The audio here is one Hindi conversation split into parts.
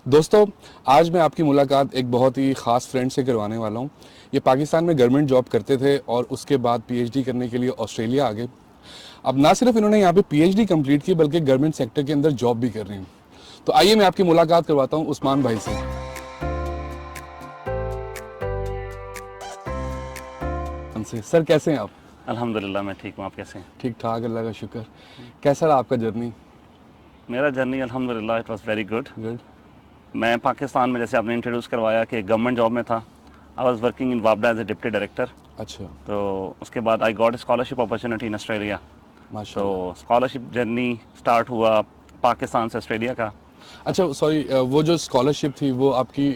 दोस्तों, आज मैं आपकी मुलाकात एक बहुत ही ख़ास फ्रेंड से करवाने वाला हूँ। ये पाकिस्तान में गवर्नमेंट जॉब करते थे और उसके बाद पीएचडी करने के लिए ऑस्ट्रेलिया आ गए। अब ना सिर्फ इन्होंने यहाँ पे पीएचडी कंप्लीट की बल्कि गवर्नमेंट सेक्टर के अंदर जॉब भी कर रहे हैं। तो आइए मैं आपकी मुलाकात करवाता हूँ उस्मान भाई से। सर कैसे हैं आप? अल्हम्दुलिल्लाह मैं ठीक हूँ। आप कैसे हैं? ठीक ठाक, अल्लाह का शुक्र। कैसा रहा आपका जर्नी? मेरा जर्नी अल्हम्दुलिल्लाह it was very good. Good. मैं पाकिस्तान में, जैसे आपने इंट्रोड्यूस करवाया कि गवर्नमेंट जॉब में था, आई वाज वर्किंग इन वापडा एज ए डिप्टी डायरेक्टर। अच्छा। तो उसके बाद I got scholarship opportunity in Australia. माशाल्लाह। तो स्कॉलरशिप जर्नी स्टार्ट हुआ पाकिस्तान से ऑस्ट्रेलिया का। अच्छा सॉरी, वो जो स्कॉलरशिप थी वो आपकी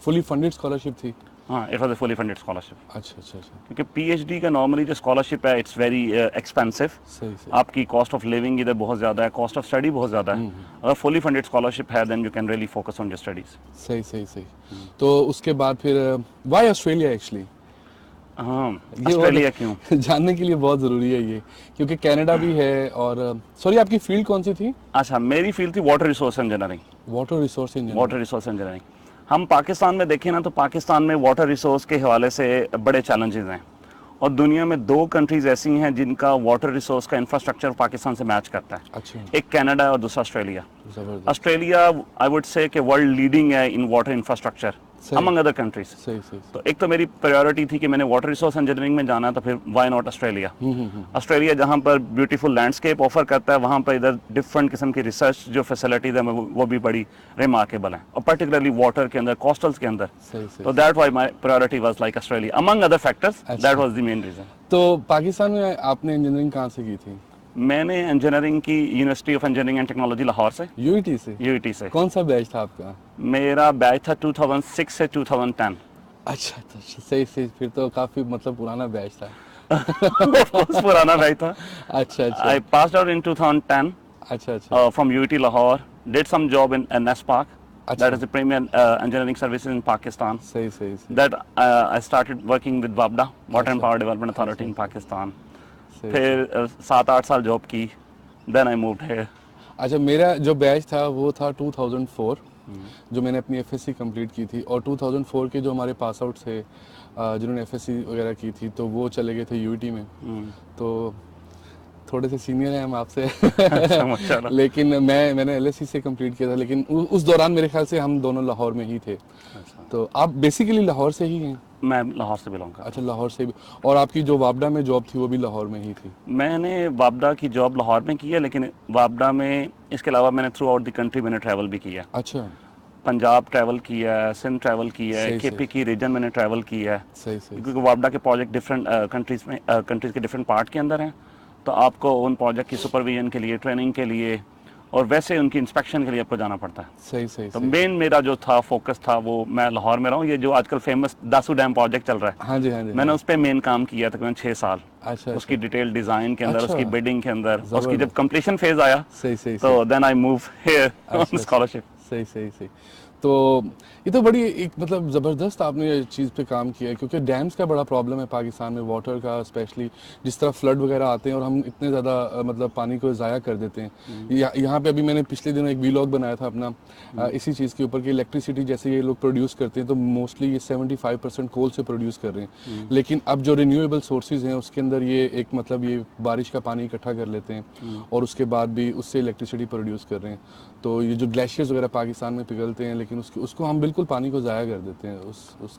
फुली फंडेड स्कॉलरशिप थी? हाँ, it was a fully funded scholarship. अच्छा अच्छा अच्छा। क्योंकि पीएचडी का नॉर्मली जो स्कॉलरशिप है इट्स वेरी एक्सपेंसिव। सही सही। आपकी कॉस्ट ऑफ लिविंग इधर बहुत ज़्यादा है, कॉस्ट ऑफ स्टडी बहुत ज़्यादा है। अगर फुली फंडेड स्कॉलरशिप है then you can really focus on your studies. सही सही सही। तो उसके बाद फिर वाई ऑस्ट्रेलिया एक्चुअली? हाँ, ये ऑस्ट्रेलिया क्यों? जानने के लिए बहुत ज़रूरी है ये, क्योंकि कनाडा भी है। और सॉरी, आपकी फील्ड कौन सी थी? अच्छा, मेरी फील्ड थी water resource engineering. Water resource engineer. Water resource engineering. हम पाकिस्तान में देखें ना, तो पाकिस्तान में वाटर रिसोर्स के हवाले से बड़े चैलेंजेस हैं। और दुनिया में दो कंट्रीज ऐसी हैं जिनका वाटर रिसोर्स का इंफ्रास्ट्रक्चर पाकिस्तान से मैच करता है। अच्छा। एक कनाडा और दूसरा ऑस्ट्रेलिया। जबरदस्त। ऑस्ट्रेलिया आई वुड से कि वर्ल्ड लीडिंग है in water infrastructure among other countries. सही सही। तो एक तो मेरी प्रायोरिटी थी कि मैंने वाटर रिसोर्स इंजीनियरिंग में जाना, तो फिर व्हाई नॉट ऑस्ट्रेलिया। ऑस्ट्रेलिया जहाँ पर ब्यूटीफुल लैंडस्केप ऑफर करता है, वहाँ पर इधर डिफरेंट किस्म की रिसर्च जो फैसिलिटीज है वो भी बड़ी रिमार्केबल है, और पर्टिकुलरली वाटर के अंदर, कोस्टल्स के अंदर। सही सही। तो that why my priority was like Australia among other factors. That was the main reason. तो पाकिस्तान में आपने इंजीनियरिंग कहाँ से की थी? मैंने इंजीनियरिंग की university of engineering and technology Lahore से। यूईटी से? यूईटी से। कौन सा बैच था आपका? मेरा बैच था 2006 से 2010। अच्छा अच्छा, सही सही। फिर तो काफ़ी मतलब पुराना बैच था। बहुत पुराना बैच था। अच्छा अच्छा। आई पास्ड आउट इन 2010 अच्छा अच्छा। from UT Lahore. Did some job in NSPAC. Achha. That is the premier engineering services in Pakistan. सही सही सही। That I started working with WAPDA, Water and Power Development Authority in Pakistan. सही। फिर 7-8 साल जॉब की, then I moved here. अच्छा, मेरा जो बैच था वो था 2004, जो मैंने अपनी एफएससी कंप्लीट की थी। और 2004 के जो हमारे पास आउट थे जिन्होंने एफएससी वगैरह की थी, तो वो चले गए थे यूईटी में। तो थोड़े से सीनियर हैं हम आपसे। अच्छा, लेकिन मैंने एलएससी से कंप्लीट किया था, लेकिन उस दौरान मेरे ख्याल से हम दोनों लाहौर में ही थे। अच्छा। तो आप बेसिकली लाहौर से ही हैं? मैं लाहौर से बिलोंग करता अच्छा, लाहौर से भी। और आपकी जो वापडा में जॉब थी वो भी लाहौर में ही थी? हूँ। मैंने वापडा की जॉब लाहौर में की है, लेकिन वापडा में इसके अलावा मैंने थ्रू आउट द कंट्री मैंने ट्रैवल भी किया। अच्छा। पंजाब ट्रैवल किया है, सिंध ट्रैवल किया है, सही, केपी सही। की रीजन मैंने ट्रैवल किया है। सही सही। क्योंकि वापडा के प्रोजेक्ट डिफरेंट कंट्रीज के डिफरेंट पार्ट के अंदर हैं, तो आपको उन प्रोजेक्ट की सुपरविजन के लिए, ट्रेनिंग के लिए, और वैसे उनकी इंस्पेक्शन के लिए आपको जाना पड़ता है। सही सही तो सही। मेन मेरा जो था फोकस था वो मैं लाहौर में रहा हूँ। ये जो आजकल फेमस दासू डैम प्रोजेक्ट चल रहा है, हाँ जी हाँ जी। मैंने उस पर मेन काम किया तकरीबन 6 साल। अच्छा उसकी डिटेल डिज़ाइन के अंदर, अच्छा। उसकी बिडिंग के अंदर, उसकी जबरदस्त। जब कंप्लीशन फेज आया सही सही तो then I move here on scholarship. सही सही सही। तो ये तो बड़ी एक मतलब ज़बरदस्त आपने ये चीज़ पे काम किया है, क्योंकि डैम्स का बड़ा प्रॉब्लम है पाकिस्तान में, वाटर का स्पेशली। जिस तरह फ्लड वगैरह आते हैं और हम इतने ज़्यादा मतलब पानी को ज़ाया कर देते हैं। यहाँ पे अभी मैंने पिछले दिनों एक वीलॉग बनाया था अपना इसी चीज़ के ऊपर कि इलेक्ट्रिसिटी जैसे ये लोग प्रोड्यूस करते हैं तो मोस्टली ये 75% कोल से प्रोड्यूस कर रहे हैं। लेकिन अब जो रिन्यूएबल सोर्सेज हैं उसके अंदर ये एक मतलब ये बारिश का पानी इकट्ठा कर लेते हैं और उसके बाद भी उससे इलेक्ट्रिसिटी प्रोड्यूस कर रहे हैं। तो ये जो ग्लेशियर्स वगैरह पाकिस्तान में पिघलते हैं, लेकिन उसको हम बिल्कुल पानी को ज़ाया कर देते हैं।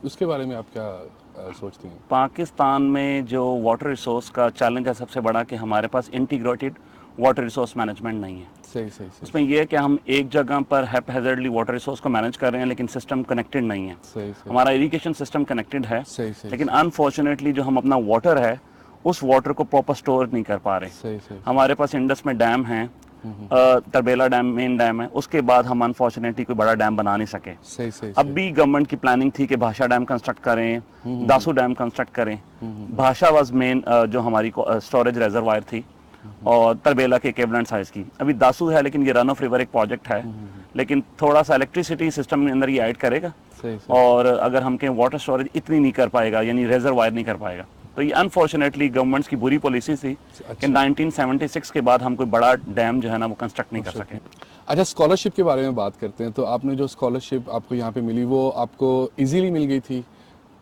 उसके बारे में आप क्या सोचती हैं? पाकिस्तान में जो वाटर रिसोर्स का चैलेंज है सबसे बड़ा कि हमारे पास इंटीग्रेटेड वाटर रिसोर्स मैनेजमेंट नहीं है। सही सही सही। उसमें यह है कि हम एक जगह पर हैप्पैज़र्डली वाटर रिसोर्स को मैनेज कर रहे हैं, लेकिन सिस्टम कनेक्टेड नहीं है। सही सही। हमारा इरिगेशन सिस्टम कनेक्टेड है, सही सही। लेकिन अनफॉर्चुनेटली जो हम अपना वाटर है उस वाटर को प्रॉपर स्टोर नहीं कर पा रहे। सही सही। हमारे पास इंडस में डैम है, तरबेला डैम मेन डैम है, उसके बाद हम अनफॉर्चुनेटली कोई बड़ा डैम बना नहीं सके। सही सही। अब भी गवर्नमेंट की प्लानिंग थी कि भाषा डैम कंस्ट्रक्ट करें, दासू डैम कंस्ट्रक्ट करें। भाषा वाज मेन जो हमारी स्टोरेज रिजर्वायर थी, और तरबेला के इक्विवेलेंट साइज की। अभी दासू है, लेकिन ये रन ऑफ रिवर एक प्रोजेक्ट है, लेकिन थोड़ा सा इलेक्ट्रिसिटी सिस्टम के अंदर ये ऐड करेगा। सही सही। और अगर हम कहें वाटर स्टोरेज इतनी नहीं कर पाएगा, यानी रिजर्वायर नहीं कर पाएगा। तो ये अनफॉर्चुनेटली गवर्नमेंट्स की बुरी पॉलिसी थी कि 1976 के बाद हम कोई बड़ा डैम जो है ना वो कंस्ट्रक्ट नहीं कर सके। अच्छा, स्कॉलरशिप के बारे में बात करते हैं। तो आपने जो स्कॉलरशिप आपको यहाँ पे मिली वो आपको इजीली मिल गई थी,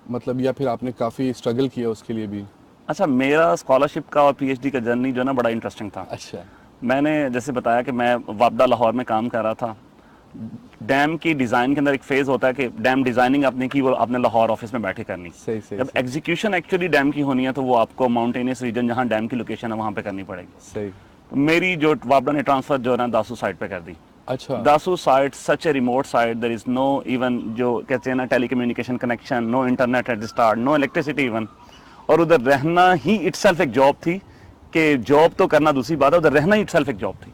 मतलब, या फिर आपने काफ़ी स्ट्रगल किया उसके लिए भी? अच्छा, मेरा स्कॉलरशिप का और पीएचडी का जर्नी जो है ना बड़ा इंटरेस्टिंग था। अच्छा। मैंने जैसे बताया कि मैं वापडा लाहौर में काम कर रहा था। डैम की डिज़ाइन के अंदर एक फेज़ होता है कि डैम डिज़ाइनिंग आपने की, वो आपने लाहौर ऑफिस में बैठे करनी। सही सही जब सही एग्जीक्यूशन एक्चुअली डैम की होनी है तो वो आपको माउंटेनियस रीजन जहाँ डैम की लोकेशन है वहाँ पे करनी पड़ेगी। सही। तो मेरी जो वापडा ने ट्रांसफ़र जो है ना दासू साइड पे कर दी। अच्छा। Dasu side such a remote side, there is no even जो कहते हैं ना telecommunication connection, no internet at the start, no electricity even. और उधर रहना ही इटसेल्फ एक जॉब थी, कि जॉब तो करना दूसरी बात है, उधर रहना ही इटसेल्फ एक जॉब थी।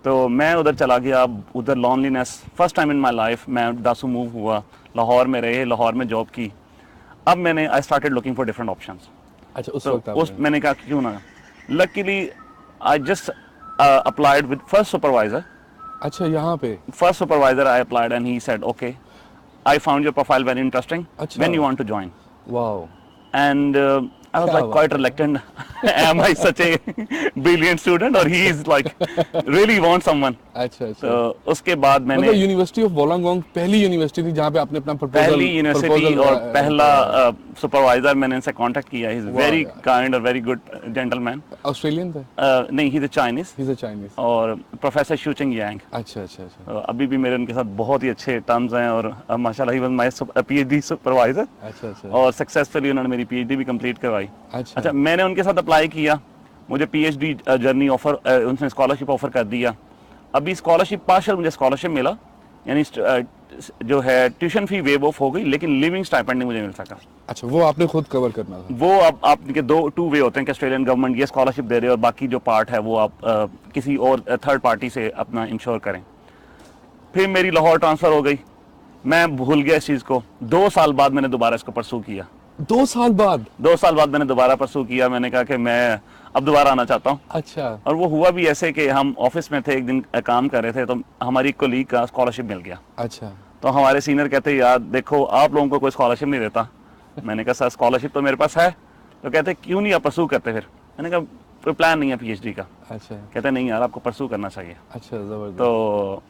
तो मैं उधर चला गया, उधर loneliness, first time in my life मैं दासू मूव हुआ, लाहौर में रहे, लाहौर में जॉब की। अब मैंने I started looking for different options. अच्छा, उस तो वक्त उस आपने? मैंने कहा कि क्यों ना, luckily I just applied with first supervisor. अच्छा, यहाँ पे? First supervisor I applied and he said, okay, I found your profile very interesting. अच्छा। When you want to join? Wow. And I was क्या like बात quite है। reluctant. Am I such a brilliant student or he is like really want someone? अच्छा अच्छा। तो उसके बाद मतलब मैंने यूनिवर्सिटी ऑफ वोलोंगोंग पहली यूनिवर्सिटी थी जहाँ पे आपने अपना पहली यूनिवर्सिटी और पहला करवाया? सुपरवाइजर मैंने इनसे कांटेक्ट किया। ही इज वाह वेरी यार। काइंड और वेरी गुड जेंटलमैन। ऑस्ट्रेलियन थे? नहीं, he is Chinese he is a Chinese. और प्रोफेसर शूचिंग यांग। अच्छा अच्छा अच्छा अभी भी मेरे उनके साथ बहुत ही अच्छे टर्म्स हैं और माशाल्लाह he was my PhD supervisor अच्छा अच्छा और सक्सेसफुली उन्होंने मेरी पीएचडी भी कंप्लीट करवाई। अच्छा। अच्छा, मैंने उनके साथ अप्लाई किया, मुझे पीएचडी जर्नी ऑफर, उनसे स्कॉलरशिप ऑफर कर दिया। अभी स्कॉलरशिप पार्शल मुझे स्कॉलरशिप मिला, यानी जो है ट्यूशन फी वेव ऑफ हो गई, लेकिन लिविंग स्टाइपेंड नहीं मुझे मिल सका। अच्छा, वो आपने खुद कवर करना था? वो अब आपके टू वे होते हैं कि ऑस्ट्रेलियन गवर्नमेंट ये स्कॉलरशिप दे रही है और बाकी जो पार्ट है वो आप किसी और थर्ड पार्टी से अपना इंश्योर करें। फिर मेरी लाहौर ट्रांसफ़र हो गई, मैं भूल गया इस चीज़ को। 2 साल बाद मैंने दोबारा इसको परसू किया। 2 साल बाद? 2 साल बाद मैंने दोबारा परसू किया। मैंने कहा कि मैं अब दोबारा आना चाहता हूँ। अच्छा और वो हुआ भी ऐसे कि हम ऑफिस में थे, एक दिन काम कर रहे थे, तो हमारी कोलीग का स्कॉलरशिप मिल गया। अच्छा। तो हमारे सीनियर कहते यार देखो आप लोगों को कोई स्कॉलरशिप नहीं देता। मैंने कहा सर स्कॉलरशिप तो मेरे पास है। तो कहते क्यों नहीं आप परसू करते फिर? मैंने कहा कोई प्लान नहीं है पीएचडी का। अच्छा कहते नहीं यार आपको परसू करना चाहिए। अच्छा, जबरदस्त। तो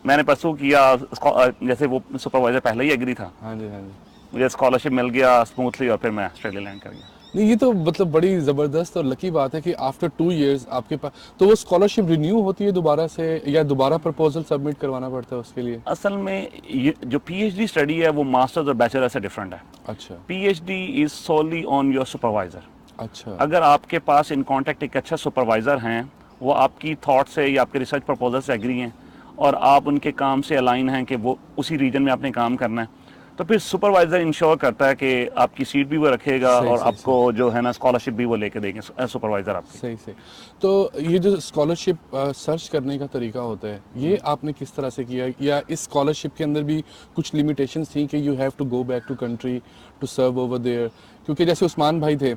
मैंने परसू किया, जैसे वो सुपरवाइजर पहले ही एग्री था, हाँ जी हाँ जी। मुझे स्कॉलरशिप मिल गया स्मूथली और फिर मैं ऑस्ट्रेलिया लैंड कर गया। नहीं, ये तो मतलब बड़ी ज़बरदस्त और लकी बात है कि आफ्टर 2 इयर्स आपके पास, तो वो स्कॉलरशिप रिन्यू होती है दोबारा से या दोबारा प्रपोजल सबमिट करवाना पड़ता है उसके लिए? असल में ये जो पीएचडी स्टडी है वो मास्टर्स और बैचलर से डिफरेंट है। अच्छा PhD is solely on your supervisor. अच्छा। अगर आपके पास इन कांटेक्ट एक अच्छा सुपरवाइजर हैं, वो आपकी थॉट से या आपके रिसर्च प्रपोजल से एग्री हैं और आप उनके काम से अलाइन हैं कि वो उसी रीजन में आपने काम करना है, तो फिर सुपरवाइजर इंश्योर करता है कि आपकी सीट भी वो रखेगा सही, और सही, आपको जो है ना स्कॉलरशिप भी वो लेके देंगे सुपरवाइजर आपकी। सही सही। तो ये जो स्कॉलरशिप सर्च करने का तरीका होता है, ये आपने किस तरह से किया, या इस स्कॉलरशिप के अंदर भी कुछ लिमिटेशंस थी कि you have to go back to country to serve over there? क्योंकि जैसे उस्मान भाई थे,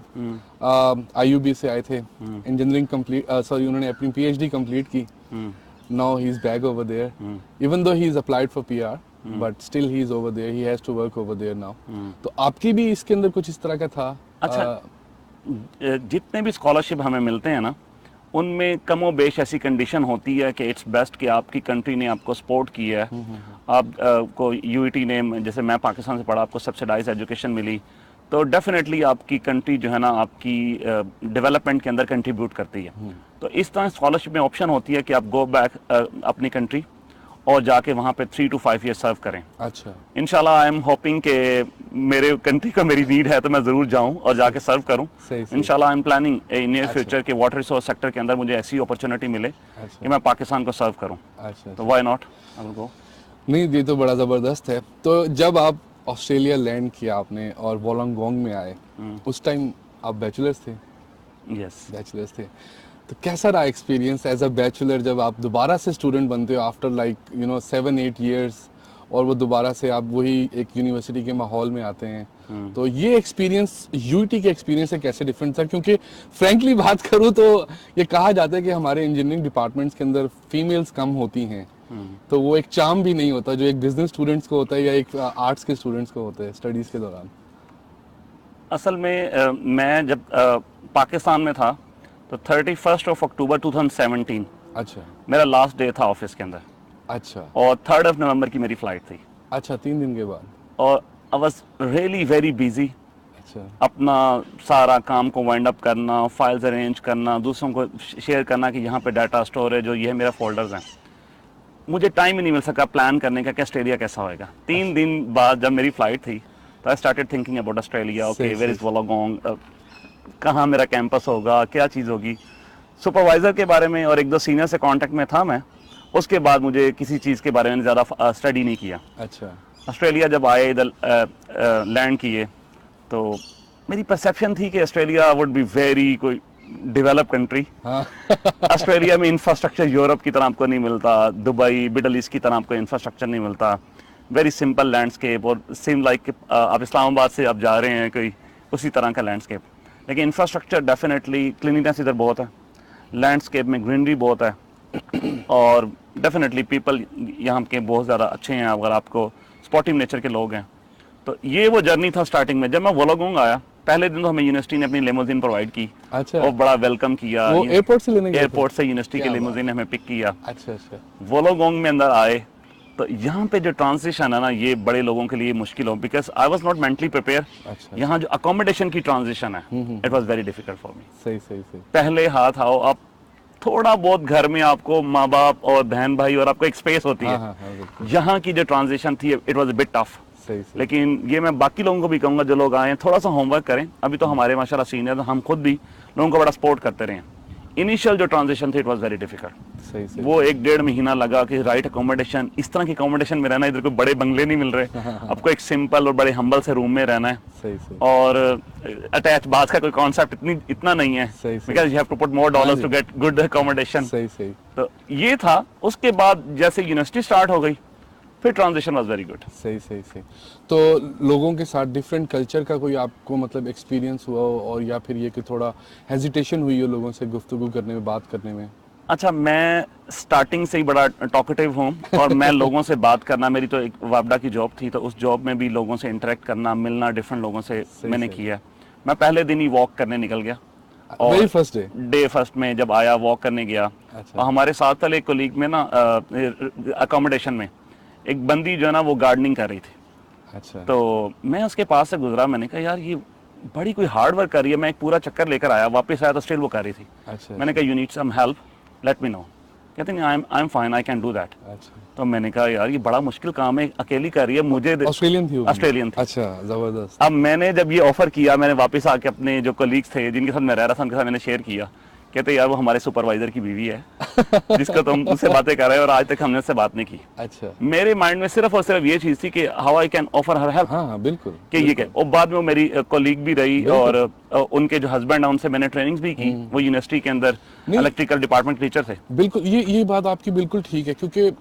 आईयूबी से आए थे, इंजीनियरिंग कंप्लीट, सॉरी, उन्होंने अपनी पीएचडी कंप्लीट की। Now he is back over there, even though he is applied for PR, but still he is over there, he has to work over there now. तो आपकी भी इसके अंदर कुछ इस तरह का था? अच्छा, जितने भी स्कॉलरशिप हमें मिलते हैं ना, उनमें कमो बेश ऐसी कंडीशन होती है कि इट्स बेस्ट कि आपकी कंट्री ने आपको सपोर्ट किया है, आप को यूईटी ने, जैसे मैं पाकिस्तान से पढ़ा, आपको सब्सिडाइज एजुकेशन मिली, तो डेफिनेटली आपकी कंट्री जो है ना आपकी डेवलपमेंट के अंदर कंट्रीब्यूट करती है। तो इस तरह स्कॉलरशिप में ऑप्शन होती है कि आप गो बैक अपनी कंट्री और जाके वहाँ पे 3 to 5 ईयर सर्व करें। अच्छा। इंशाल्लाह आई एम होपिंग कि मेरे कंट्री का मेरी नीड है तो मैं ज़रूर जाऊं और जाके सर्व करूं। सही सही। इंशाल्लाह I am planning in near अच्छा। फ्यूचर के वाटर रिसोर्स सेक्टर के अंदर मुझे ऐसी अपॉर्चुनिटी मिले अच्छा कि मैं पाकिस्तान को सर्व करूं, अच्छा। तो why not, I will go. नहीं, ये तो बड़ा ज़बरदस्त है। तो जब आप ऑस्ट्रेलिया लैंड किया आपने और वोलोंगोंग में आए, उस टाइम आप बैचलर्स थे? यस। बैचलर्स थे। तो कैसा रहा एक्सपीरियंस एज अ बैचलर जब आप दोबारा से स्टूडेंट बनते हो आफ्टर लाइक 7-8 इयर्स, और वो दोबारा से आप वही एक यूनिवर्सिटी के माहौल में आते हैं? तो ये एक्सपीरियंस यूईटी के एक्सपीरियंस से कैसे डिफरेंट था? क्योंकि फ्रैंकली बात करूँ तो ये कहा जाता है कि हमारे इंजीनियरिंग डिपार्टमेंट्स के अंदर फीमेल्स कम होती हैं, तो वो एक चार्म भी नहीं होता जो एक बिजनेस स्टूडेंट्स को होता है या एक आर्ट्स के स्टूडेंट्स को होता है स्टडीज़ के दौरान। असल में मैं जब पाकिस्तान में था तो 31 अक्टूबर 2017 अच्छा। मेरा लास्ट डे था ऑफिस के अंदर। अच्छा और 3rd of November की मेरी फ्लाइट थी अच्छा, 3 दिन के बाद। और I was really very busy. अच्छा अपना सारा काम को वाइंड अप करना, फाइल्स अरेंज करना, दूसरों को शेयर करना कि यहाँ पे डाटा स्टोरेज और ये मेरा फोल्डर्स हैं। मुझे टाइम ही नहीं मिल सका प्लान करने का कि ऑस्ट्रेलिया कैसा होएगा। 3 दिन बाद जब मेरी फ्लाइट थी तो I started thinking about Australia. Okay, where is Wollongong, कहाँ मेरा कैंपस होगा, क्या चीज़ होगी। सुपरवाइज़र के बारे में और 1-2 सीनियर से कांटेक्ट में था मैं। उसके बाद मुझे किसी चीज़ के बारे में ज़्यादा स्टडी नहीं किया। अच्छा ऑस्ट्रेलिया जब आए, इधर लैंड किए, तो मेरी परसेप्शन थी कि ऑस्ट्रेलिया वुड बी वेरी कोई डेवलप कंट्री। हाँ ऑस्ट्रेलिया में इंफ्रास्ट्रक्चर यूरोप की तरह आपको नहीं मिलता, दुबई मिडल ईस्ट की तरह आपको इंफ्रास्ट्रक्चर नहीं मिलता। वेरी सिंपल लैंडस्केप और सेम लाइक आप इस्लामाबाद से आप जा रहे हैं कोई उसी तरह का लैंडस्केप। लेकिन इंफ्रास्ट्रक्चर डेफिनेटली, क्लीनिनेस इधर बहुत है, लैंडस्केप में ग्रीनरी बहुत है और डेफिनेटली पीपल यहाँ के बहुत ज़्यादा अच्छे हैं अगर आपको स्पोर्टिव नेचर के लोग हैं। तो ये वो जर्नी था स्टार्टिंग में। जब मैं वोलोगोंग आया, पहले दिन तो हमें यूनिवर्सिटी ने अपनी लिमोजिन प्रोवाइड की अच्छा, और बड़ा वेलकम किया। वो एयरपोर्ट से लेने गए थे? एयरपोर्ट से यूनिवर्सिटी की क्या लिमोजिन ने हमें पिक किया। अच्छा अच्छा वोलोगोंग में अंदर आए तो यहाँ पे जो ट्रांजिशन है ना, ये बड़े लोगों के लिए मुश्किल हो, because I was not mentally prepare. अच्छा यहाँ जो अकोमोडेशन की ट्रांजिशन है, it was very difficult for me. सही सही सही। पहले हाथ आओ आप, थोड़ा बहुत घर में आपको माँ बाप और बहन भाई और आपको एक स्पेस होती हाँ है। हाँ हाँ बिल्कुल यहाँ की जो ट्रांजिशन थी, it was a bit tough. सही सही। लेकिन ये मैं बाकी लोगों को भी कहूँगा जो लोग आए हैं, थोड़ा सा होमवर्क करें। अभी तो हमारे माशाल्लाह सीनियर, हम खुद भी लोगों को बड़ा सपोर्ट करते रहे। इनिशियल जो ट्रांजिशन थी, इट वाज वेरी डिफिकल्ट। सही सही। वो 1-1.5 महीना लगा कि राइट अकोमोडेशन, इस तरह की अकोमोडेशन में रहना। इधर कोई बड़े बंगले नहीं मिल रहे, आपको एक सिंपल और बड़े हम्बल से रूम में रहना है। सही सही और अटैच बाथ का कोई कॉन्सेप्ट इतना नहीं है, सही सही। Because you have to put more dollars to get good accommodation. सही सही। तो ये था। उसके बाद जैसे यूनिवर्सिटी स्टार्ट हो गई, फिर ट्रांजिशन वाज वेरी गुड। सही सही सही। तो लोगों के साथ डिफरेंट कल्चर का कोई आपको मतलब एक्सपीरियंस हुआ हो, और या फिर ये कि थोड़ा हेजिटेशन हुई हो लोगों से गुफ्तगू करने में, बात करने में? अच्छा, मैं स्टार्टिंग से ही बड़ा टॉकेटिव हूँ और मैं लोगों से बात करना, मेरी तो एक वापडा की जॉब थी, तो उस जॉब में भी लोगों से इंटरेक्ट करना, मिलना, डिफरेंट लोगों से मैंने सही। किया। मैं पहले दिन ही वॉक करने निकल गया। वेरी फर्स्ट डे फर्स्ट में जब आया, वॉक करने गया। अच्छा। और हमारे साथ वाले एक कोलीग में ना, अकोमोडेशन में एक बंदी जो है ना, वो गार्डनिंग कर रही थी। अच्छा तो मैं उसके पास से गुजरा, मैंने कहा यार ये बड़ी कोई हार्ड वर्क कर रही है। मैं एक पूरा चक्कर लेकर आया, वापस आया तो स्टिल वो कर रही थी। अच्छा मैंने कहा you need some help, let me know. कहते नहीं, I am fine, I can do that. अच्छा। तो मैंने कहा यार ये बड़ा मुश्किल काम है, अकेली कर रही है, मुझे ऑस्ट्रेलियन थी वो? ऑस्ट्रेलियन थी। अच्छा, जबरदस्त। अब मैंने जब ये ऑफर किया, मैंने वापस आके अपने जो कलीग्स थे जिनके साथ मैं रह रहा था, उनके साथ मैंने शेयर किया। कहते यार वो हमारे सुपरवाइजर की बीवी है जिसको तुम उससे बातें कर रहे हो, और आज तक हमने उससे बात नहीं की। अच्छा। मेरे माइंड में सिर्फ और सिर्फ ये चीज थी कि how I can offer her help, हाँ हाँ बिल्कुल। कि ये क्या। और बाद में वो मेरी कोलीग भी रही, और उनके जो हस्बैंड है उनसे मैंने ट्रेनिंग्स भी की। वो यूनिवर्सिटी के अंदर इलेक्ट्रिकल डिपार्टमेंट टीचर थे। बिल्कुल, ये बात आपकी बिल्कुल ठीक है, क्योंकि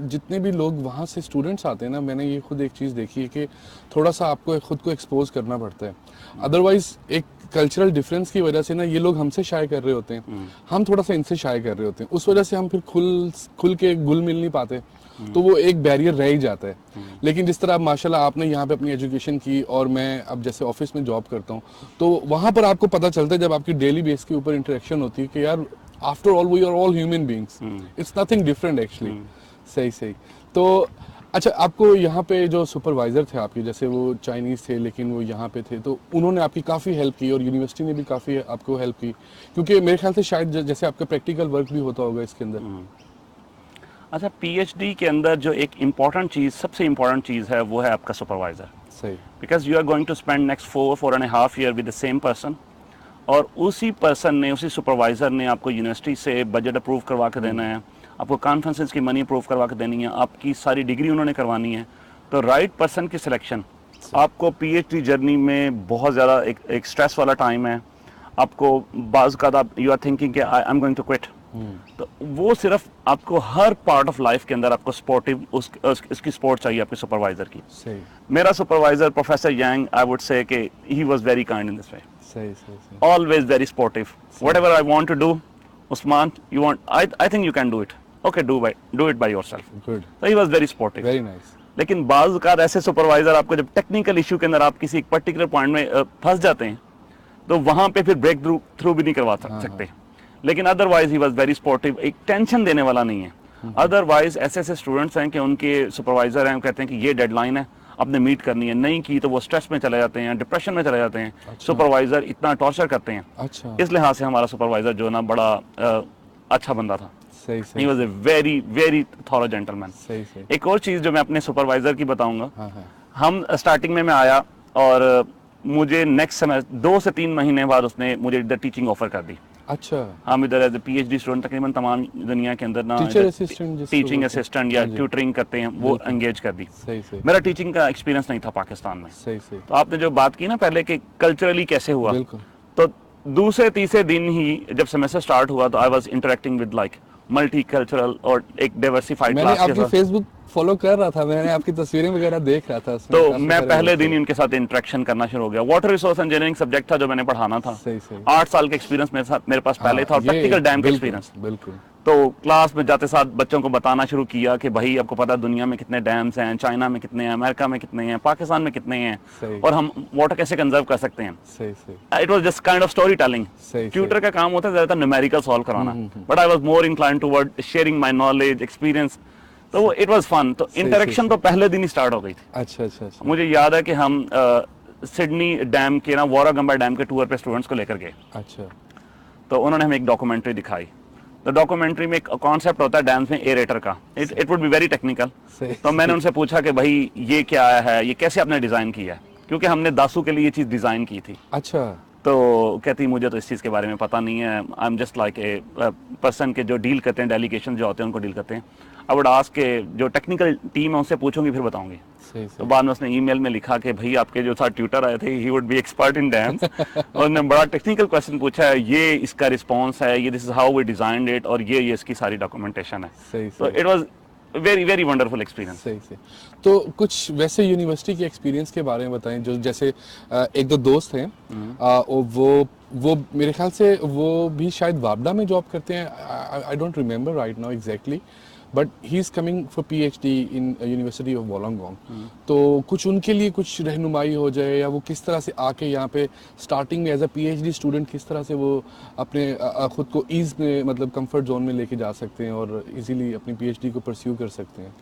जितने भी लोग वहाँ से स्टूडेंट्स आते हैं ना, मैंने ये खुद एक चीज़ देखी है कि थोड़ा सा आपको खुद को एक्सपोज करना पड़ता है। अदरवाइज एक कल्चरल डिफरेंस की वजह से ना, ये लोग हमसे शाय कर रहे होते हैं, हम थोड़ा सा इनसे शाय कर रहे होते हैं, उस वजह से हम फिर खुल के घुल मिल नहीं पाते, तो वो एक बैरियर रह ही जाता है। लेकिन जिस तरह माशाल्लाह आपने यहाँ पे अपनी एजुकेशन की, और मैं अब जैसे ऑफिस में जॉब करता हूँ, तो वहाँ पर आपको पता चलता है जब आपकी डेली बेस के ऊपर इंटरेक्शन होती है कि यार after all we are all human beings, it's nothing different actually. सही सही। तो अच्छा, आपको यहाँ पे जो सुपरवाइजर थे आपके, जैसे वो चाइनीज थे लेकिन वो यहाँ पे थे, तो उन्होंने आपकी काफ़ी हेल्प की, और यूनिवर्सिटी ने भी काफ़ी आपको हेल्प की, क्योंकि मेरे ख्याल से शायद जैसे आपका प्रैक्टिकल वर्क भी होता होगा इसके अंदर। अच्छा, पीएचडी के अंदर जो एक इम्पॉर्टेंट चीज़, सबसे इम्पॉर्टेंट चीज़ है, वो है आपका सुपरवाइजर। सही। Because you are going to spend next 4.5 year with the same person, और उसी पर्सन ने, उसी सुपरवाइजर ने आपको यूनिवर्सिटी से बजट अप्रूव करवा के देना है, आपको कॉन्फ्रेंसेस की मनी अप्रूव करवा के देनी है, आपकी सारी डिग्री उन्होंने करवानी है। तो राइट पर्सन की सिलेक्शन, आपको पीएचडी जर्नी में बहुत ज़्यादा एक स्ट्रेस वाला टाइम है। आपको बाज़ का आप यू आर थिंकिंग कि I am going to quit, तो वो सिर्फ आपको हर पार्ट ऑफ लाइफ के अंदर आपको सपोर्टिव उसकी सपोर्ट चाहिए आपके सुपरवाइजर की। सही मेरा supervisor professor Yang, I would say कि he was very kind in this way, सही सही। always very sportive. Whatever I want to do, Usman, you want, I think you can do it. Okay, do it by yourself. Good, So he was very sportive. Very nice. लेकिन बाज़ का ऐसे सुपरवाइजर आपको जब टेक्निकल इशू के अंदर आप किसी एक पर्टिकुलर पॉइंट में फंस जाते हैं, तो वहां पे फिर ब्रेक थ्रू भी नहीं करवा सकते। लेकिन otherwise he was very sportive, एक टेंशन देने वाला नहीं है। अदरवाइज ऐसे ऐसे स्टूडेंट्स हैं कि उनके सुपरवाइजर हैं, कहते हैं कि ये डेडलाइन है, आपने मीट करनी है, नहीं की तो वो स्ट्रेस में चले जाते हैं, डिप्रेशन में चले जाते हैं। सुपरवाइजर इतना टॉर्चर करते हैं। अच्छा, इस लिहाज से हमारा सुपरवाइजर जो ना बड़ा अच्छा बंदा था। सही ही सही was a very very thorough gentleman. सही सही। एक और चीज़ जो मैं अपने सुपरवाइजर की बताऊंगा, हाँ हाँ, हम स्टार्टिंग में मैं आया और मुझे नेक्स्ट सेमेस्टर 2 से 3 महीने बाद उसने मुझे इधर टीचिंग ऑफर कर दी। अच्छा, हम इधर एज ए पीएचडी स्टूडेंट तकरीबन तमाम दुनिया के अंदर ना टीचर असिस्टेंट जिसको टीचिंग बोलते हैं। असिस्टेंट या हाँ जी, ट्यूटरिंग करते हैं वो एंगेज कर दी। सही सही मेरा टीचिंग का एक्सपीरियंस नहीं था पाकिस्तान में। सही सही, तो आपने जो बात की ना पहले कि कल्चरली कैसे हुआ, बिल्कुल। तो दूसरे तीसरे दिन ही जब सेमेस्टर स्टार्ट हुआ तो I was interacting with like multi cultural और एक डाइवर्सिफाइड मैंने क्लास के आपकी साथ। फेसबुक फॉलो कर रहा था, मैंने आपकी तस्वीरें वगैरह देख रहा था उसमें, तो काफी मैं सारे पहले लोग दिन थे। ही उनके साथ इंटरेक्शन करना शुरू हो गया। वाटर रिसोर्स इंजीनियरिंग सब्जेक्ट था जो मैंने पढ़ाना था। सही सही, 8 साल का एक्सपीरियंस मेरे पास पहले था और ये प्रैक्टिकल डैम का बिल्कुल, एक्सपीरियंस। बिल्कुल तो क्लास में जाते साथ बच्चों को बताना शुरू किया कि भाई आपको पता है दुनिया में कितने डैम्स हैं, चाइना में कितने हैं, अमेरिका में कितने हैं, पाकिस्तान में कितने हैं, सही और हम वाटर कैसे कंजर्व कर सकते हैं। सही सही it was just kind of story telling. सही ट्यूटर का काम होता है ज्यादातर न्यूमेरिकल सॉल्व कराना, but I was more inclined toward sharing my knowledge experience. तो वो इट वाज फन। तो इंटरेक्शन तो पहले दिन ही स्टार्ट हो गई थी। अच्छा अच्छा अच्छा, मुझे याद है कि हम सिडनी डैम के ना वारागंबा डैम के टूर पे स्टूडेंट्स को लेकर गए। अच्छा तो उन्होंने हमें एक डॉक्यूमेंट्री दिखाई। तो डॉक्यूमेंट्री में एक कॉन्सेप्ट होता है डैम्स में एरेटर का, it would be very technical. सही तो मैंने उनसे पूछा कि भाई ये क्या है, ये कैसे आपने डिज़ाइन किया है, क्योंकि हमने दासू के लिए ये चीज़ डिज़ाइन की थी। अच्छा, तो कहती मुझे तो इस चीज़ के बारे में पता नहीं है, I am just like a person के जो डील करते हैं, डेलीगेशन जो होते हैं उनको डील करते हैं। आई वुड आस्क के जो टेक्निकल टीम है उनसे पूछूंगी फिर बताऊंगी। सही तो सही, बाद में उसने ईमेल में लिखा कि भाई आपके जो साथ ट्यूटर आए थे he would be expert in dams और उन्होंने बड़ा टेक्निकल क्वेश्चन पूछा है, ये इसका रिस्पॉन्स है, ये this is how we designed it, और ये इसकी सारी डॉक्यूमेंटेशन है। सही तो सही it was very very wonderful experience. सही सही। तो कुछ वैसे यूनिवर्सिटी के एक्सपीरियंस के बारे में बताएं, जो जैसे एक दो दोस्त हैं, वो मेरे ख्याल से वो भी शायद वापडा में जॉब करते हैं, I don't remember right now exactly, but he is coming for PhD in university of Wollongong. तो कुछ उनके लिए कुछ रहनुमाई हो जाए, या वो किस तरह से आके यहाँ पे स्टार्टिंग में एज अ पीएचडी स्टूडेंट किस तरह से वो अपने खुद को ईज में, मतलब कंफर्ट जोन में लेके जा सकते हैं और इजीली अपनी पीएचडी को परस्यू कर सकते हैं।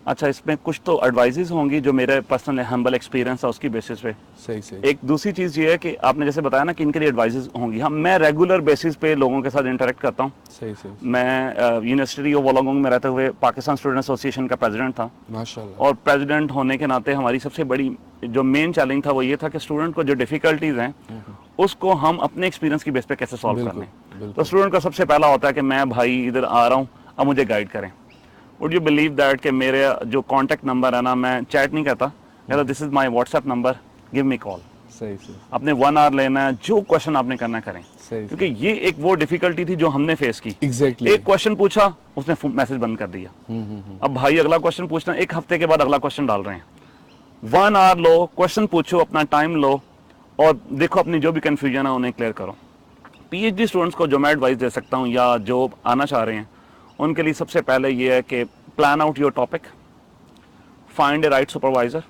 अच्छा, इसमें कुछ तो एडवाइजेस होंगी जो मेरे पर्सनल हम्बल एक्सपीरियंस है उसकी बेसिस पे। सही सही, एक दूसरी चीज़ ये है कि आपने जैसे बताया ना कि इनके लिए एडवाइजेस होंगी, हम मैं रेगुलर बेसिस पे लोगों के साथ इंटरेक्ट करता हूँ। सही सही, मैं यूनिवर्सिटी ऑफ वोलोंगोंग में रहते हुए पाकिस्तान स्टूडेंट एसोसिएशन का प्रेसिडेंट था, माशाल्लाह। और प्रेसिडेंट होने के नाते हमारी सबसे बड़ी जो मेन चैलेंज था वो ये था कि स्टूडेंट को जो डिफिकल्टीज हैं उसको हम अपने एक्सपीरियंस की बेस पे कैसे सॉल्व कर लें। बिल्कुल। तो स्टूडेंट का सबसे पहला होता है कि मैं भाई इधर आ रहा हूँ, अब मुझे गाइड करें। वुड यू बिलीव दैट कि मेरे जो कॉन्टैक्ट नंबर है ना, मैं चैट नहीं करता, कहता this is my WhatsApp number, give me call. सही सही अपने 1 आवर लेना है, जो क्वेश्चन आपने करना करें, सही, क्योंकि ये एक वो डिफिकल्टी थी जो हमने फेस की। एग्जैक्टली। एक क्वेश्चन पूछा, उसने मैसेज बंद कर दिया। अब भाई अगला क्वेश्चन पूछना, 1 हफ्ते के बाद अगला क्वेश्चन डाल रहे हैं। 1 आवर लो, क्वेश्चन पूछो, अपना टाइम लो और देखो अपनी जो भी कंफ्यूजन है उन्हें क्लियर करो। पीएचडी स्टूडेंट्स को जो मैं एडवाइस दे सकता हूँ या जो आना चाह रहे हैं उनके लिए सबसे पहले ये है कि plan out your topic, find A right supervisor.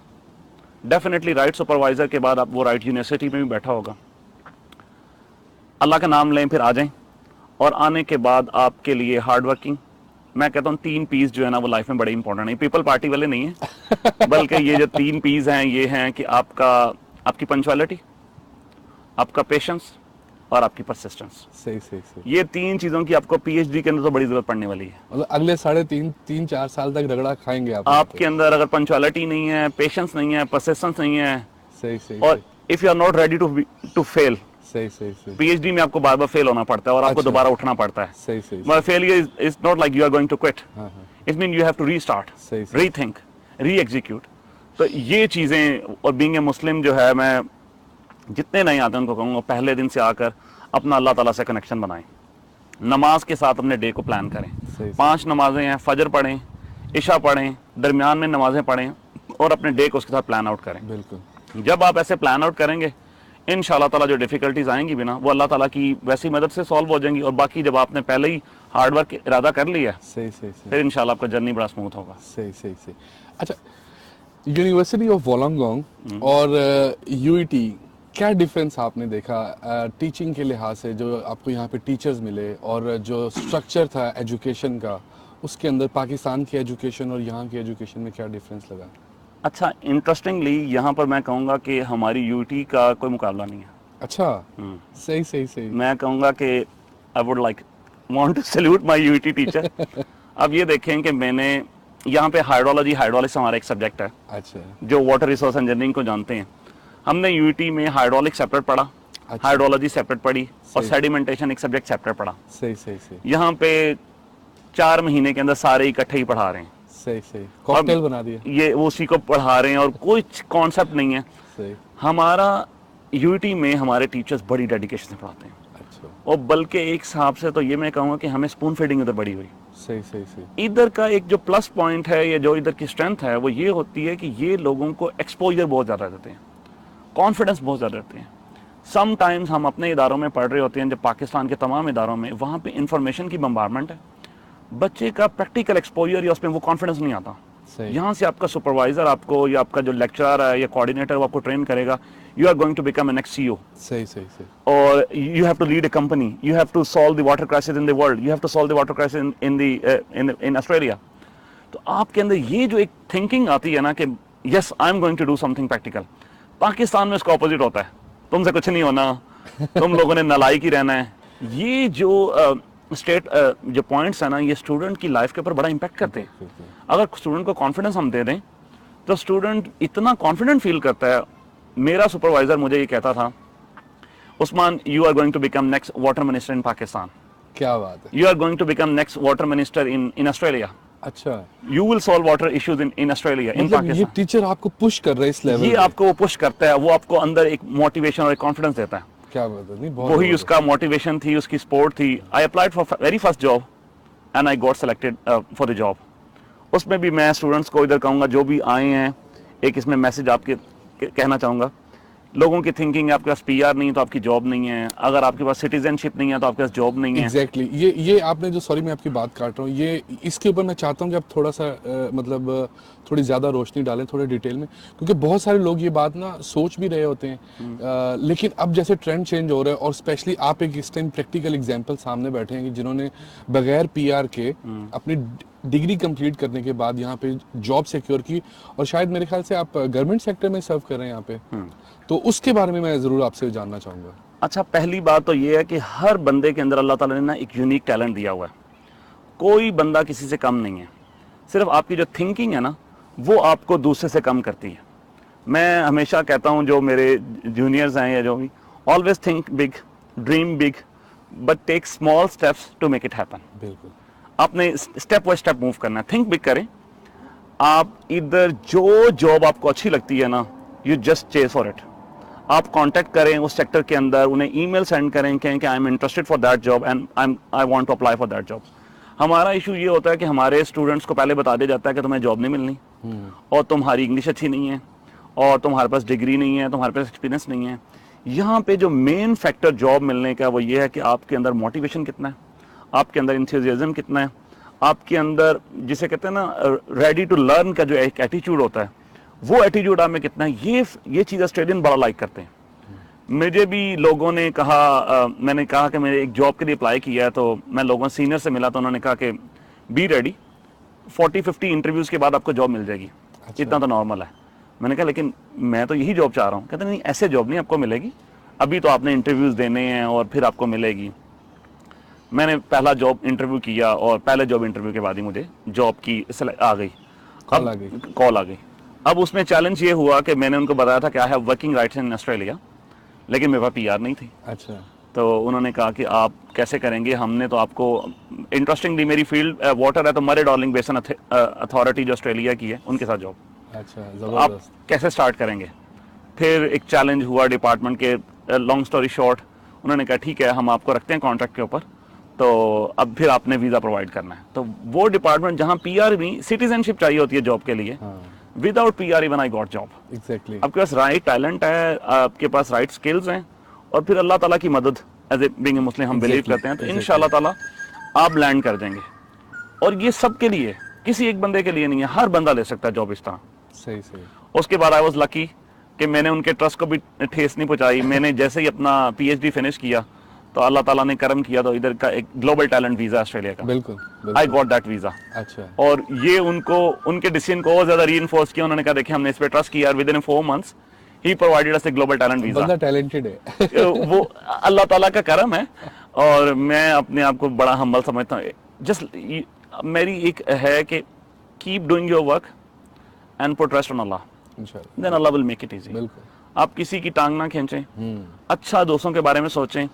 Definitely right supervisor के बाद आप वो राइट यूनिवर्सिटी में भी बैठा होगा। अल्लाह का नाम लें, फिर आ जाएं, और आने के बाद आपके लिए हार्ड वर्किंग, मैं कहता हूँ 3 पीस जो है ना वो लाइफ में बड़े इंपॉर्टेंट है। पीपल पार्टी वाले नहीं है बल्कि ये जो 3 पीस हैं ये हैं कि आपकी पंचुअलिटी, आपका पेशेंस और आपकी परसिस्टेंस। सही सही सही, ये 3 चीज़ों की आपको पीएचडी के अंदर तो बड़ी जरूरत पड़ने वाली है। मतलब अगले 3.5-4 साल तक रगड़ा खाएंगे आप। आपके अंदर अगर पंचुअलिटी नहीं है, पेशेंस नहीं है, परसिस्टेंस नहीं है, सही सही, और if you are not ready to fail, सही सही सही, पीएचडी में आपको बार बार फेल होना पड़ता है और आपको अच्छा। दोबारा उठना पड़ता है। सही सही, But failure is not like you are going to quit. हाँ हाँ, It means you have to restart, सही सही, rethink, re-execute. तो ये चीज़ें, और बीइंग ए मुस्लिम जो है, मैं जितने नए आते हैं उनको कहूँगा पहले दिन से आकर अपना अल्लाह ताला से कनेक्शन बनाएं। नमाज के साथ अपने डे को प्लान करें। सही 5 नमाजें हैं, फजर पढ़ें, इशा पढ़ें, दरमियान में नमाजें पढ़ें और अपने डे को उसके साथ प्लान आउट करें। बिल्कुल। जब आप ऐसे प्लान आउट करेंगे इंशाल्लाह ताला जो डिफिकल्टीज आएंगी भी ना वो अल्लाह ताला की वैसी मदद से सॉल्व हो जाएंगी, और बाकी जब आपने पहले ही हार्ड वर्क इरादा कर लिया सही सही सही, फिर इंशाल्लाह आपका जर्नी बड़ा स्मूथ होगा। सही सही सही। अच्छा, यूनिवर्सिटी ऑफ वोलोंगोंग और यूईटी, क्या डिफरेंस आपने देखा टीचिंग के लिहाज से, जो आपको यहाँ पे टीचर्स मिले और जो स्ट्रक्चर था एजुकेशन का, उसके अंदर पाकिस्तान की एजुकेशन और यहाँ की एजुकेशन में क्या डिफरेंस लगा? अच्छा, इंटरेस्टिंगली यहाँ पर मैं कहूँगा कि हमारी यूटी का कोई मुकाबला नहीं है। अच्छा, सही सही सही। मैं कहूँगा कि I would like want to salute my UT teacher. अब ये देखें कि मैंने यहाँ पे हाइड्रोलिक्स हमारा एक सब्जेक्ट है। अच्छा, जो वाटर रिसोर्स इंजीनियरिंग को जानते हैं, हमने यूटी में हाइड्रोलिक्स सेपरेट पढ़ा, अच्छा। हाइड्रोलॉजी सेपरेट पढ़ी और सही। सेडिमेंटेशन एक सब्जेक्ट सेपरेट पढ़ा। सही सही सही यहाँ पे 4 महीने के अंदर सारे इकट्ठे ही पढ़ा रहे हैं। सही सही, कॉकटेल बना दिया। ये वो उसी को पढ़ा रहे हैं और कोई कॉन्सेप्ट नहीं है। सही। हमारा यूटी में हमारे टीचर्स बड़ी डेडिकेशन से पढ़ाते हैं अच्छा, और बल्कि एक हिसाब से तो ये मैं कहूँगा कि हमें स्पून फीडिंग उधर बड़ी हुई। सही सही सही। इधर का एक जो प्लस पॉइंट है या जो इधर की स्ट्रेंथ है वो ये होती है कि ये लोगों को एक्सपोजर बहुत ज़्यादा देते हैं, कॉन्फिडेंस बहुत ज़्यादा देते हैं। समटाइम्स हम अपने इदारों में पढ़ रहे होते हैं, जब पाकिस्तान के तमाम इदारों में, वहाँ पे इंफॉर्मेशन की बम्बारमेंट है, बच्चे का प्रैक्टिकल एक्सपोजर या उसमें वो कॉन्फिडेंस नहीं आता। सही। यहाँ से आपका सुपरवाइजर आपको या आपका जो लेक्चरर है या कोऑर्डिनेटर वो आपको ट्रेन करेगा, you are going to become a next CEO, सही सही सही। or you have to lead a company, you have to solve the water crisis in the world, you have to solve the water crisis in Australia. तो आपके अंदर ये जो एक थिंकिंग आती है ना कि yes I'm going to do something practical, Pakistan में इसका ऑपोजिट होता है, तुमसे कुछ नहीं होना, तुम लोगों ने नालायक ही रहना है। ये जो जो पॉइंट्स है ना, ये स्टूडेंट की लाइफ के ऊपर बड़ा इम्पैक्ट करते हैं। अगर स्टूडेंट को कॉन्फिडेंस हम दे दें तो स्टूडेंट इतना कॉन्फिडेंट फील करता है। मेरा सुपरवाइजर मुझे ये कहता था, Usman, you are going to become next water minister in Pakistan. क्या बात है। You are going to become next water minister in Australia. अच्छा, You will solve water issues in Australia, in मतलब ये Pakistan. टीचर आपको पुश कर रहा है इस लेवल ये पे। आपको वो पुश करता है, वो आपको अंदर एक मोटिवेशन और एक कॉन्फिडेंस देता है। क्या बात है, नहीं बहुत वही बहुत उसका मोटिवेशन थी, उसकी सपोर्ट थी। I applied for very first job and I got selected for the job. उसमें भी मैं स्टूडेंट्स को इधर कहूँगा, जो भी आए हैं, एक इसमें मैसेज आपके कहना चाहूँगा। लोगों की थिंकिंग है आपके पास PR नहीं है तो आपकी जॉब नहीं है, अगर आपके पास सिटीजनशिप नहीं है तो आपके पास जॉब नहीं है। एग्जैक्टली ये आपने जो, सॉरी मैं आपकी बात काट रहा हूँ, ये इसके ऊपर मैं चाहता हूँ कि आप थोड़ा सा मतलब थोड़ी ज़्यादा रोशनी डालें थोड़े डिटेल में, क्योंकि बहुत सारे लोग ये बात ना सोच भी रहे होते हैं, लेकिन अब जैसे ट्रेंड चेंज हो रहा है और स्पेशली आप एक इस टाइम प्रैक्टिकल एग्जांपल सामने बैठे हैं कि जिन्होंने बगैर PR के अपनी डिग्री कंप्लीट करने के बाद यहाँ पे जॉब सिक्योर की, और शायद मेरे ख्याल से आप गवर्नमेंट सेक्टर में सर्व कर रहे हैं यहाँ पे, तो उसके बारे में मैं ज़रूर आपसे जानना चाहूँगा। अच्छा, पहली बात तो ये है कि हर बंदे के अंदर अल्लाह ताला ने ना एक यूनिक टैलेंट दिया हुआ है। कोई बंदा किसी से कम नहीं है, सिर्फ आपकी जो थिंकिंग है ना वो आपको दूसरे से कम करती है। मैं हमेशा कहता हूँ जो मेरे जूनियर्स हैं या जो भी, always think big, dream big, but take small steps to make it happen. बिल्कुल, आपने स्टेप बाय स्टेप मूव करना है, थिंक बिग करें। आप इधर जो जॉब आपको अच्छी लगती है ना, you just chase for it. आप कांटेक्ट करें उस सेक्टर के अंदर, उन्हें ईमेल सेंड करें, कहें कि I am interested for that job and I want to apply for that job. हमारा इशू ये होता है कि हमारे स्टूडेंट्स को पहले बता दिया जाता है कि तुम्हें जॉब नहीं मिलनी, और तुम्हारी इंग्लिश अच्छी नहीं है, और तुम्हारे पास डिग्री नहीं है, तुम्हारे पास एक्सपीरियंस नहीं है। यहाँ पे जो मेन फैक्टर जॉब मिलने का वो ये है कि आपके अंदर मोटिवेशन कितना है, आपके अंदर इंथुसियाज्म कितना है, आपके अंदर जिसे कहते हैं ना रेडी टू लर्न का जो एक एटीट्यूड होता है, वो एटीट्यूड आप में कितना है। ये चीज़ ऑस्ट्रेलियन बड़ा लाइक करते हैं। मुझे भी लोगों ने कहा, मैंने कहा कि मैंने एक जॉब के लिए अप्लाई किया है, तो मैं लोगों सीनियर से मिला तो उन्होंने कहा कि बी रेडी, 40-50 इंटरव्यूज़ के बाद आपको जॉब मिल जाएगी। अच्छा। इतना तो नॉर्मल है। मैंने कहा लेकिन मैं तो यही जॉब चाह रहा हूँ। कहते नहीं, ऐसे जॉब नहीं आपको मिलेगी, अभी तो आपने इंटरव्यूज़ देने हैं और फिर आपको मिलेगी। मैंने पहला जॉब इंटरव्यू किया और पहले जॉब इंटरव्यू के बाद ही मुझे जॉब की आ गई, कॉल आ गई। अब उसमें चैलेंज ये हुआ कि मैंने उनको बताया था कि I have working rights in Australia, लेकिन मेरे पास PR नहीं थी। अच्छा, तो उन्होंने कहा कि आप कैसे करेंगे, हमने तो आपको, इंटरेस्टिंगली मेरी फील्ड वाटर है, तो मरे डार्लिंग बेसिन अथॉरिटी जो ऑस्ट्रेलिया की है उनके साथ जॉब। अच्छा, आप जबरदस्त। कैसे स्टार्ट करेंगे? फिर एक चैलेंज हुआ डिपार्टमेंट के, लॉन्ग स्टोरी शॉर्ट, उन्होंने कहा ठीक है हम आपको रखते हैं कॉन्ट्रैक्ट के ऊपर, तो अब फिर आपने वीज़ा प्रोवाइड करना है। तो वो डिपार्टमेंट जहाँ PR नहीं, सिटीजनशिप चाहिए होती है जॉब के लिए, without PR even I got job. Exactly. आपके पास राइट टैलेंट है, आपके पास राइट स्किल्स हैं, और फिर अल्लाह ताला की मदद, एज ए बीइंग ए मुस्लिम हम बिलीव करते हैं, तो इंशाल्लाह ताला आप लैंड कर देंगे। और ये सबके लिए, किसी एक बंदे के लिए नहीं है, हर बंदा ले सकता है जॉब इस तरह। सही सही। उसके बाद आई वाज लकी कि मैंने उनके ट्रस्ट को भी ठेस नहीं पहुंचाई। मैंने जैसे ही अपना PhD फिनिश किया तो अल्लाह ताला ने करम किया, तो इधर का एक ग्लोबल टैलेंट वीज़ा ऑस्ट्रेलिया का। बिल्कुल। I got that visa. अच्छा। और ये उनको उनके डिसीजन को और ज्यादा रीइंफोर्स किया। उन्होंने कहा देखिए हमने इस पे ट्रस्ट किया, with in 4 months he provided us a global talent visa. बंदा टैलेंटेड है। वो अल्लाह ताला का करम है, और मैं अपने आप को बड़ा हम्बल समझता हूँ। जस्ट मेरी एक है कि keep doing your work and put trust on Allah, इंशाल्लाह। Then Allah will make it easy. बिल्कुल। आप किसी की टांग ना खींचें, अच्छा दोस्तों के बारे में सोचें,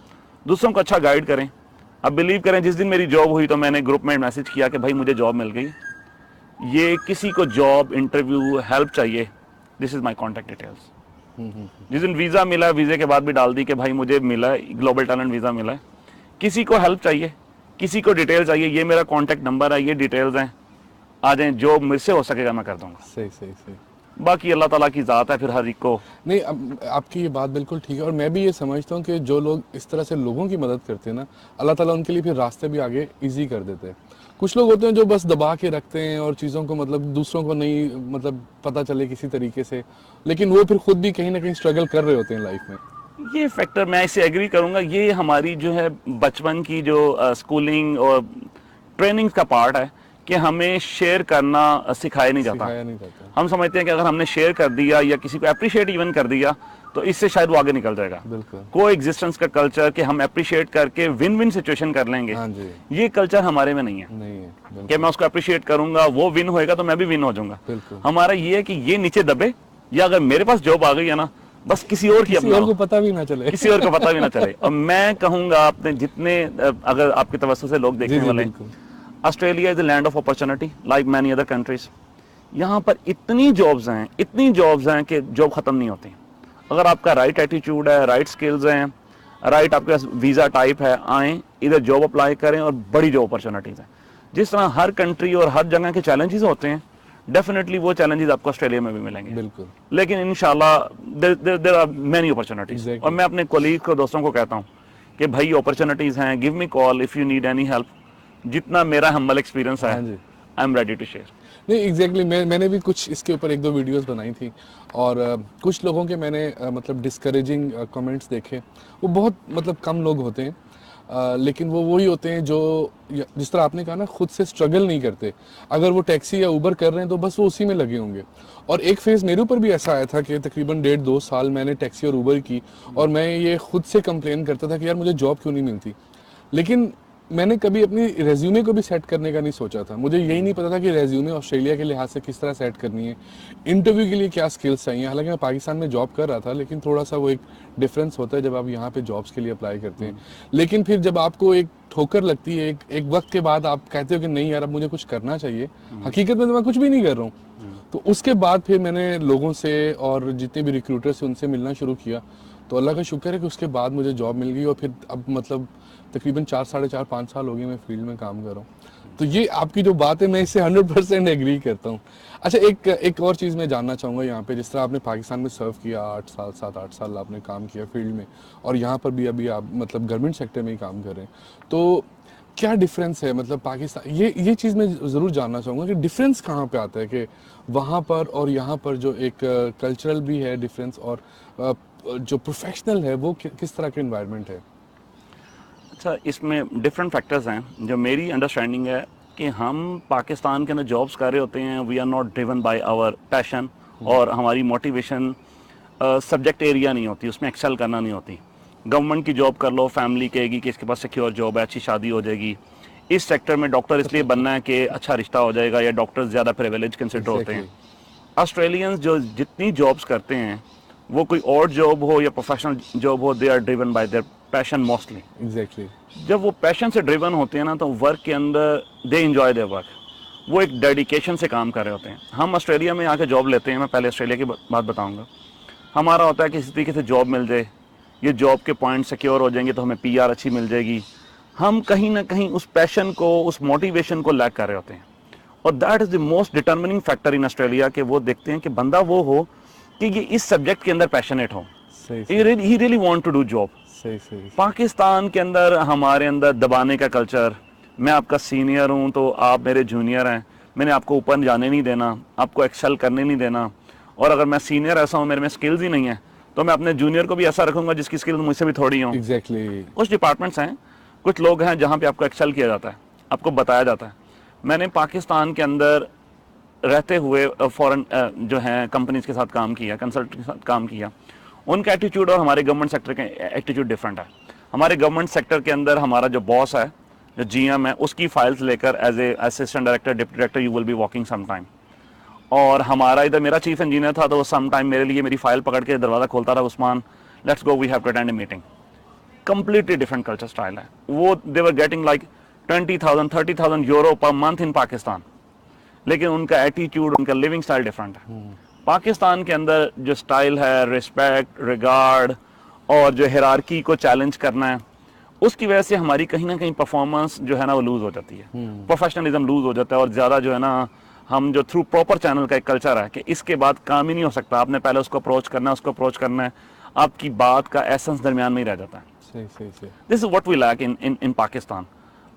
दूसरों को अच्छा गाइड करें। अब बिलीव करें, जिस दिन मेरी जॉब हुई तो मैंने ग्रुप में मैसेज किया कि भाई मुझे जॉब मिल गई। ये किसी को जॉब, इंटरव्यू, हेल्प चाहिए, this is my contact details. जिस दिन वीज़ा मिला, वीज़े के बाद भी डाल दी कि भाई मुझे मिला है, ग्लोबल टैलेंट वीज़ा मिला है। किसी को हेल्प चाहिए, किसी को डिटेल चाहिए, ये मेरा कॉन्टैक्ट नंबर है, ये डिटेल्स हैं, आ जाएं, जो मुझसे हो सकेगा मैं कर दूंगा। सही सही सही। बाकी अल्लाह ताला की ज़ात है, फिर हर एक को। नहीं, आपकी ये बात बिल्कुल ठीक है, और मैं भी ये समझता हूँ कि जो लोग इस तरह से लोगों की मदद करते हैं ना, अल्लाह ताला उनके लिए फिर रास्ते भी आगे इजी कर देते हैं। कुछ लोग होते हैं जो बस दबा के रखते हैं और चीज़ों को मतलब दूसरों को नहीं मतलब पता चले किसी तरीके से, लेकिन वो फिर खुद भी कहीं ना कहीं स्ट्रगल कर रहे होते हैं लाइफ में। ये फैक्टर मैं इससे एग्री करूंगा। ये हमारी जो है बचपन की जो स्कूलिंग और ट्रेनिंग का पार्ट है कि हमें शेयर करना सिखाया नहीं जाता। हम समझते हैं कि अगर हमने शेयर कर दिया या किसी को अप्रिशिएट इवन कर दिया तो इससे शायद वो आगे निकल जाएगा। को एग्जिस्टेंस का कल्चर कि हम अप्रिशिएट करके विन विन सिचुएशन कर लेंगे, हाँ जी। ये कल्चर हमारे में नहीं है कि मैं उसको अप्रिशिएट करूंगा, वो विन होएगा तो मैं भी विन हो जाऊंगा। हमारा ये है कि ये नीचे दबे, या अगर मेरे पास जॉब आ गई है ना, बस किसी और की किसी और को पता भी ना चले, किसी और को पता भी ना चले। और मैं कहूंगा आपने जितने अगर आपके तवज्जो से लोग देखने वाले, Australia is the land of opportunity like many other countries. यहाँ पर इतनी जॉब्स हैं कि जॉब खत्म नहीं होती। अगर आपका राइट एटीट्यूड है, राइट स्किल्स हैं, राइट आपके पास वीजा टाइप है, आए इधर जॉब अप्लाई करें और बड़ी जॉब अपॉर्चुनिटीज हैं। जिस तरह हर कंट्री और हर जगह के चैलेंजेस होते हैं, डेफिनेटली वो चैलेंजेस आपको ऑस्ट्रेलिया में भी मिलेंगे। बिल्कुल। लेकिन इंशाल्लाह देयर आर मेनी अपॉर्चुनिटीज। और मैं अपने कोलीग को, दोस्तों को कहता हूँ कि भाई अपॉर्चुनिटीज हैं, give me call if you need any help. जितना मेरा हम्बल एक्सपीरियंस है, I am ready to share. नहीं, एग्जैक्टली मैंने भी कुछ इसके ऊपर 1-2 वीडियोस बनाई थी, और कुछ लोगों के मैंने मतलब डिस्करेजिंग कमेंट्स देखे। वो बहुत मतलब कम लोग होते हैं, लेकिन वो वही होते हैं जो जिस तरह आपने कहा ना, खुद से स्ट्रगल नहीं करते। अगर वो टैक्सी या उबर कर रहे हैं तो बस वो उसी में लगे होंगे। और एक फेज़ मेरे ऊपर भी ऐसा आया था कि तकरीबन 1.5-2 साल मैंने टैक्सी और उबर की, और मैं ये खुद से कंप्लेन करता था कि यार मुझे जॉब क्यों नहीं मिलती। लेकिन मैंने कभी अपनी रेज्यूमे को भी सेट करने का नहीं सोचा था। मुझे यही नहीं पता था कि रेज्यूमे ऑस्ट्रेलिया के लिहाज से किस तरह सेट करनी है, इंटरव्यू के लिए क्या स्किल्स चाहिए। हालांकि मैं पाकिस्तान में जॉब कर रहा था, लेकिन थोड़ा सा वो एक डिफरेंस होता है जब आप यहाँ पे जॉब्स के लिए अप्लाई करते हैं। लेकिन फिर जब आपको एक ठोकर लगती है, एक वक्त के बाद आप कहते हो कि नहीं यार अब मुझे कुछ करना चाहिए, हकीकत में तो मैं कुछ भी नहीं कर रहा हूँ। तो उसके बाद फिर मैंने लोगों से और जितने भी रिक्रूटर से उनसे मिलना शुरू किया, तो अल्लाह का शुक्र है कि उसके बाद मुझे जॉब मिल गई। और फिर अब मतलब तकरीबन 4-4.5 साल हो गए मैं फील्ड में काम कर रहा हूँ। तो ये आपकी जो बात है, मैं इससे 100% एग्री करता हूँ। अच्छा, एक और चीज़ मैं जानना चाहूँगा यहाँ पे, जिस तरह आपने पाकिस्तान में सर्व किया 8 साल, 7-8 साल आपने काम किया फील्ड में, और यहाँ पर भी अभी आप मतलब गवर्नमेंट सेक्टर में ही काम कर रहे हैं, तो क्या डिफरेंस है? मतलब पाकिस्तान, ये चीज़ मैं ज़रूर जानना चाहूँगा कि डिफरेंस कहाँ पे आता है कि वहाँ पर और यहाँ पर जो एक कल्चरल भी है डिफरेंस, और जो प्रोफेशनल है वो किस तरह का इन्वायरमेंट है? अच्छा, इसमें डिफरेंट फैक्टर्स हैं। जो मेरी अंडरस्टैंडिंग है कि हम पाकिस्तान के अंदर जॉब्स कर रहे होते हैं, we are not driven by our passion, और हमारी मोटिवेशन सब्जेक्ट एरिया नहीं होती, उसमें एक्सेल करना नहीं होती। गवर्नमेंट की जॉब कर लो, फैमिली कहेगी कि इसके पास सिक्योर जॉब है, अच्छी शादी हो जाएगी। इस सेक्टर में डॉक्टर इसलिए बनना है कि अच्छा रिश्ता हो जाएगा, या डॉक्टर्स ज़्यादा प्रिविलेज कंसिडर होते हैं। ऑस्ट्रेलियंस जो जितनी जॉब्स करते हैं, वो कोई और जॉब हो या प्रोफेशनल जॉब हो, they are driven by their passion mostly. Exactly. जब वो पैशन से ड्रिवन होते हैं ना, तो वर्क के अंदर दे एंजॉय देयर वर्क, वो एक डेडिकेशन से काम कर रहे होते हैं। हम ऑस्ट्रेलिया में आके जॉब लेते हैं, मैं पहले ऑस्ट्रेलिया की बात बताऊंगा। हमारा होता है कि किसी तरीके से जॉब मिल जाए, ये जॉब के पॉइंट सिक्योर हो जाएंगे तो हमें PR अच्छी मिल जाएगी। हम कहीं ना कहीं उस पैशन को, उस मोटिवेशन को लैक कर रहे होते हैं, और that is the most determining factor in Australia, कि वो देखते हैं कि बंदा वो हो कि ये इस सब्जेक्ट के अंदर पैशनेट हो, he really want to do job. Pakistan के अंदर हमारे अंदर दबाने का कल्चर, मैं आपका सीनियर हूँ तो आप मेरे जूनियर हैं, मैंने आपको ऊपर जाने नहीं देना, आपको एक्सेल करने नहीं देना, और अगर मैं सीनियर ऐसा हूँ, मेरे में स्किल्स ही नहीं है, तो मैं अपने जूनियर को भी ऐसा रखूंगा जिसकी स्किल्स मुझसे भी थोड़ी हों। एग्जैक्टली। कुछ डिपार्टमेंट्स हैं, कुछ लोग हैं जहाँ पे आपको एक्सेल किया जाता है, आपको बताया जाता है। मैंने पाकिस्तान के अंदर रहते हुए फॉरेन जो हैं कंपनीज के साथ काम किया, कंसल्टेंट के साथ काम किया, उनका एटीट्यूड और हमारे गवर्नमेंट सेक्टर के एटीट्यूड डिफरेंट है। हमारे गवर्नमेंट सेक्टर के अंदर हमारा जो बॉस है, जो जीएम है, उसकी फाइल्स लेकर as a assistant director, deputy director you will be walking some time. और हमारा इधर मेरा चीफ इंजीनियर था, तो वो सम टाइम मेरे लिए मेरी फाइल पकड़ के दरवाज़ा खोलता रहा, Usman let's go we have to attend a meeting. Completely different culture style है वो। They were getting like 20,000 30,000 euro per month in Pakistan, लेकिन उनका एटीट्यूड, उनका लिविंग स्टाइल डिफरेंट है। पाकिस्तान के अंदर जो स्टाइल है, रिस्पेक्ट, रिगार्ड और जो हिरार्की को चैलेंज करना है, उसकी वजह से हमारी कहीं ना कहीं परफॉर्मेंस जो है ना वो लूज हो जाती है, प्रोफेशनलिज्म लूज हो जाता है। और ज़्यादा जो है ना, हम जो थ्रू प्रॉपर चैनल का एक कल्चर है कि इसके बाद काम ही नहीं हो सकता, आपने पहले उसको अप्रोच करना है, उसको अप्रोच करना है, आपकी बात का एसेंस दरमियान में ही रह जाता है। सही। This is what we lack in Pakistan.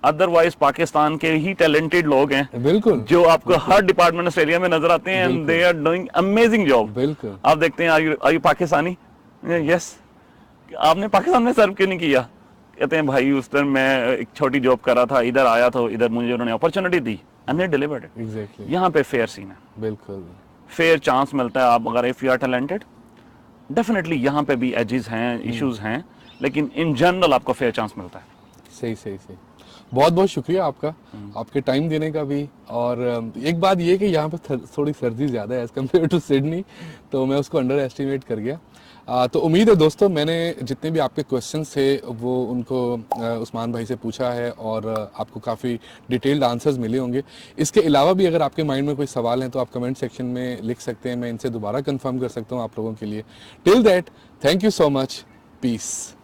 Otherwise Pakistan के ही टैलेंटेड लोग हैं बिल्कुल, जो आपको हर डिपार्टमेंट ऑस्ट्रेलिया में नजर आते हैं, and they are doing amazing job. बिल्कुल। आप देखते हैं, आर यू पाकिस्तानी? यस। आपने पाकिस्तान में सर्व क्यों नहीं किया? कहते हैं भाई उस दिन मैं एक छोटी जॉब कर रहा था, इधर आया तो इधर मुझे उन्होंने opportunity the and they delivered it. Exactly. यहाँ पे फेयर सीन है, बिल्कुल फेयर चांस मिलता है। आप अगर if you are talented, definitely यहाँ पे भी एजेस हैं, इश्यूज हैं, लेकिन इन जनरल आपको फेयर चांस मिलता है। सही। बहुत बहुत शुक्रिया आपका, आपके टाइम देने का भी। और एक बात ये कि यहाँ पे थोड़ी सर्दी ज़्यादा है एज़ कम्पेयर टू सिडनी, तो मैं उसको अंडर एस्टिमेट कर गया। तो उम्मीद है दोस्तों, मैंने जितने भी आपके क्वेश्चंस थे वो उनको उस्मान भाई से पूछा है और आपको काफ़ी डिटेल्ड आंसर्स मिले होंगे। इसके अलावा भी अगर आपके माइंड में कोई सवाल हैं तो आप कमेंट सेक्शन में लिख सकते हैं, मैं इनसे दोबारा कंफर्म कर सकता हूँ आप लोगों के लिए। Till that, thank you so much, piece.